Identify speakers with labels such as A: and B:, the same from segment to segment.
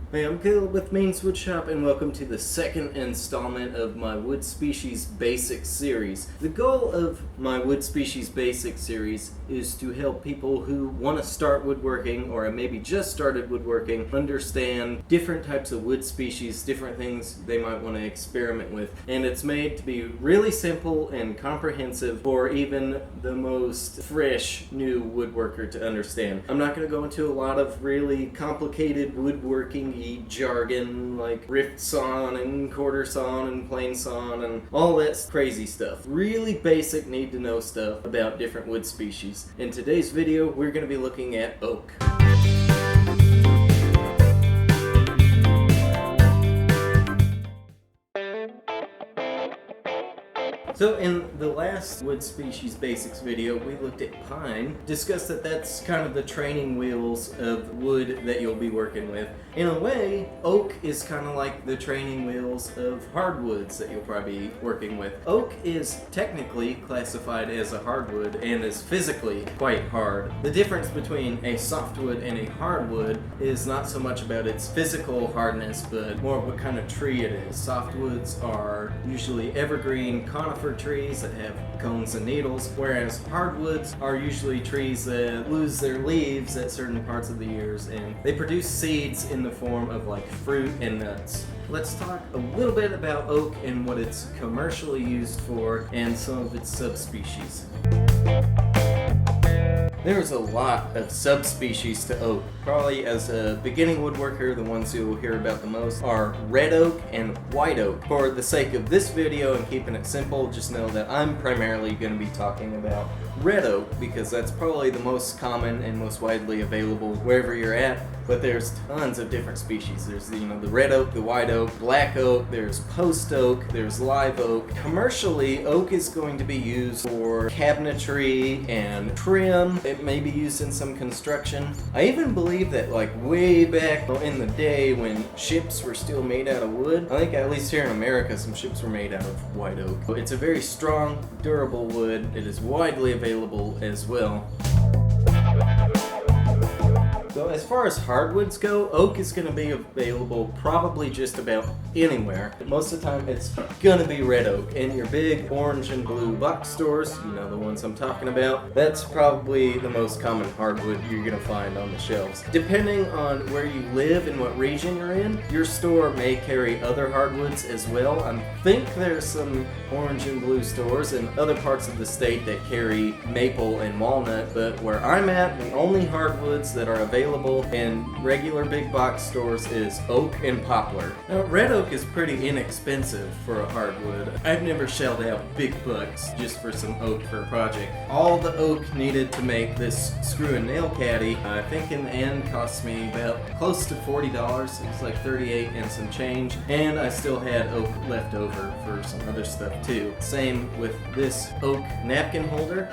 A: Hey, I'm Caleb with Maine's Woodshop, and welcome to the second installment of my Wood Species Basics series. The goal of my Wood Species Basics series is to help people who want to start woodworking or maybe just started woodworking understand different types of wood species, different things they might want to experiment with. And it's made to be really simple and comprehensive for even the most fresh new woodworker to understand. I'm not going to go into a lot of really complicated woodworking jargon like rift sawn and quarter sawn and plane sawn and all that crazy stuff. Really basic need to know stuff about different wood species. In today's video, we're going to be looking at oak. So in the last Wood Species Basics video, we looked at pine, discussed that that's kind of the training wheels of wood that you'll be working with. In a way, oak is kind of like the training wheels of hardwoods that you'll probably be working with. Oak is technically classified as a hardwood and is physically quite hard. The difference between a softwood and a hardwood is not so much about its physical hardness, but more what kind of tree it is. Softwoods are usually evergreen conifer trees that have cones and needles, whereas hardwoods are usually trees that lose their leaves at certain parts of the years, and they produce seeds in the form of like fruit and nuts. Let's talk a little bit about oak and what it's commercially used for and some of its subspecies. There's a lot of subspecies to oak. Probably as a beginning woodworker, the ones you will hear about the most are red oak and white oak. For the sake of this video and keeping it simple, just know that I'm primarily going to be talking about red oak because that's probably the most common and most widely available wherever you're at. But there's tons of different species. There's the red oak, the white oak, black oak, there's post oak, there's live oak. Commercially, oak is going to be used for cabinetry and trim. It may be used in some construction. I even believe that like way back in the day when ships were still made out of wood, I think at least here in America some ships were made out of white oak. It's a very strong, durable wood. It is widely available as well. So as far as hardwoods go, oak is going to be available probably just about anywhere. Most of the time it's going to be red oak. In your big orange and blue box stores, you know the ones I'm talking about, that's probably the most common hardwood you're going to find on the shelves. Depending on where you live and what region you're in, your store may carry other hardwoods as well. I think there's some orange and blue stores in other parts of the state that carry maple and walnut, but where I'm at, the only hardwoods that are available in regular big box stores is oak and poplar. Now, red oak is pretty inexpensive for a hardwood. I've never shelled out big bucks just for some oak for a project. All the oak needed to make this screw and nail caddy, I think in the end cost me about close to $40. It was like 38 and some change, and I still had oak left over for some other stuff too. Same with this oak napkin holder.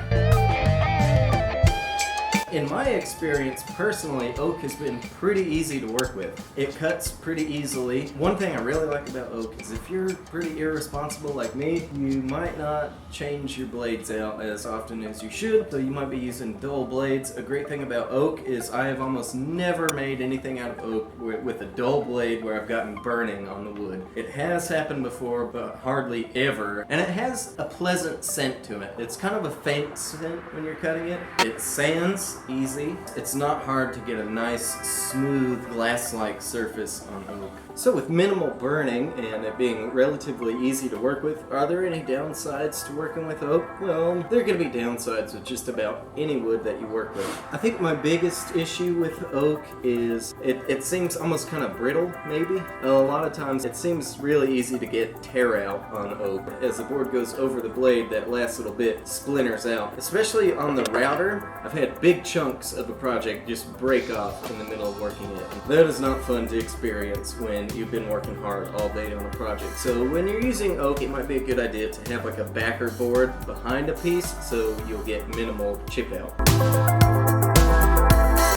A: In my experience, personally, oak has been pretty easy to work with. It cuts pretty easily. One thing I really like about oak is if you're pretty irresponsible like me, you might not change your blades out as often as you should, so you might be using dull blades. A great thing about oak is I have almost never made anything out of oak with a dull blade where I've gotten burning on the wood. It has happened before, but hardly ever. And it has a pleasant scent to it. It's kind of a faint scent when you're cutting it. It sands easy. It's not hard to get a nice, smooth, glass-like surface on oak. So with minimal burning and it being relatively easy to work with, are there any downsides to working with oak? Well, there are going to be downsides with just about any wood that you work with. I think my biggest issue with oak is it seems almost kind of brittle, maybe. A lot of times it seems really easy to get tear out on oak. As the board goes over the blade, that last little bit splinters out. Especially on the router, I've had big chunks of a project just break off in the middle of working it. And that is not fun to experience when you've been working hard all day on a project. So when you're using oak, it might be a good idea to have like a backer board behind a piece so you'll get minimal chip out.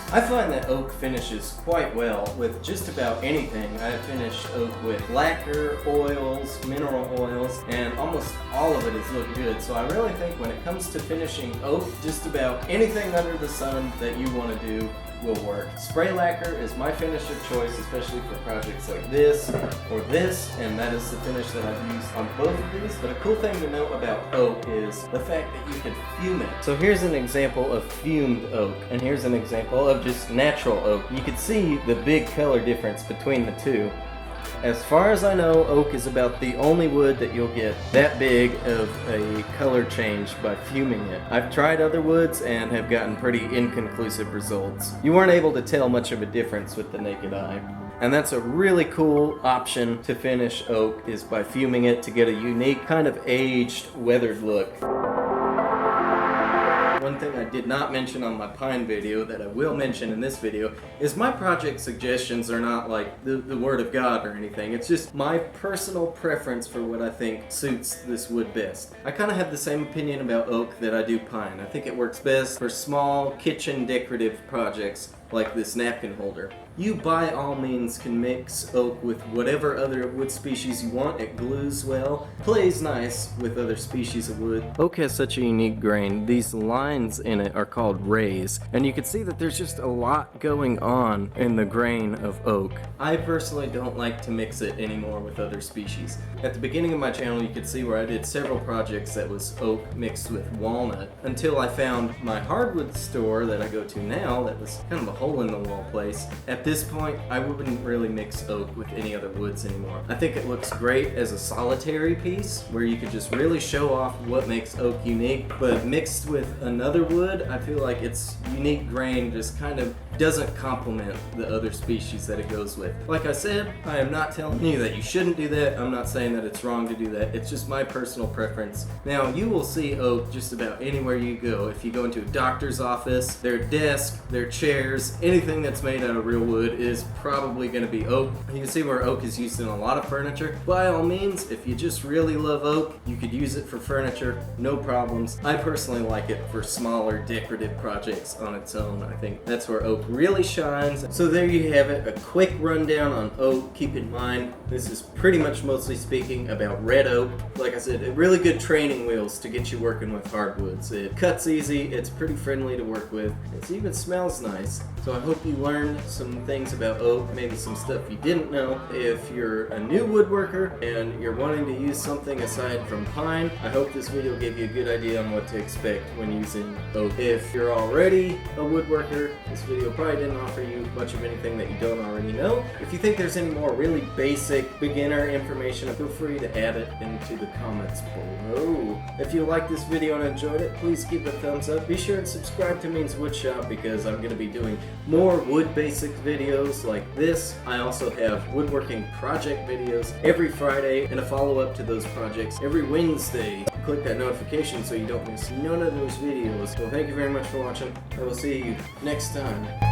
A: I find that oak finishes quite well with just about anything. I have finished oak with lacquer, oils, mineral oils, and almost all of it has looked good. So I really think when it comes to finishing oak, just about anything under the sun that you want to do, will work. Spray lacquer is my finish of choice, especially for projects like this or this, and that is the finish that I've used on both of these. But a cool thing to know about oak is the fact that you can fume it. So here's an example of fumed oak, and here's an example of just natural oak. You can see the big color difference between the two. As far as I know, oak is about the only wood that you'll get that big of a color change by fuming it. I've tried other woods and have gotten pretty inconclusive results. You weren't able to tell much of a difference with the naked eye. And that's a really cool option to finish oak, is by fuming it to get a unique kind of aged, weathered look. One thing I did not mention on my pine video that I will mention in this video is my project suggestions are not like the word of God or anything. It's just my personal preference for what I think suits this wood best. I kind of have the same opinion about oak that I do pine. I think it works best for small kitchen decorative projects like this napkin holder. You by all means can mix oak with whatever other wood species you want. It glues well, plays nice with other species of wood. Oak has such a unique grain. These lines in it are called rays, and you can see that there's just a lot going on in the grain of oak. I personally don't like to mix it anymore with other species. At the beginning of my channel you could see where I did several projects that was oak mixed with walnut, until I found my hardwood store that I go to now that was kind of a hole in the wall place. At this point, I wouldn't really mix oak with any other woods anymore. I think it looks great as a solitary piece where you could just really show off what makes oak unique, but mixed with another wood, I feel like its unique grain just kind of doesn't complement the other species that it goes with. Like I said, I am not telling you that you shouldn't do that. I'm not saying that it's wrong to do that. It's just my personal preference. Now, you will see oak just about anywhere you go. If you go into a doctor's office, their desk, their chairs, anything that's made out of real wood is probably going to be oak. You can see where oak is used in a lot of furniture. By all means, if you just really love oak, you could use it for furniture, no problems. I personally like it for smaller decorative projects on its own. I think that's where oak really shines. So there you have it, a quick rundown on oak. Keep in mind, this is pretty much mostly speaking about red oak. Like I said, really good training wheels to get you working with hardwoods. It cuts easy, it's pretty friendly to work with, it even smells nice. So I hope you learned some things about oak, maybe some stuff you didn't know. If you're a new woodworker and you're wanting to use something aside from pine, I hope this video gave you a good idea on what to expect when using oak. If you're already a woodworker, this video probably didn't offer you much of anything that you don't already know. If you think there's any more really basic beginner information, feel free to add it into the comments below. If you liked this video and enjoyed it, please give it a thumbs up. Be sure and subscribe to Means Woodshop because I'm going to be doing more wood basic videos like this. I also have woodworking project videos every Friday and a follow-up to those projects every Wednesday. Click that notification so you don't miss none of those videos. Well, thank you very much for watching. I will see you next time.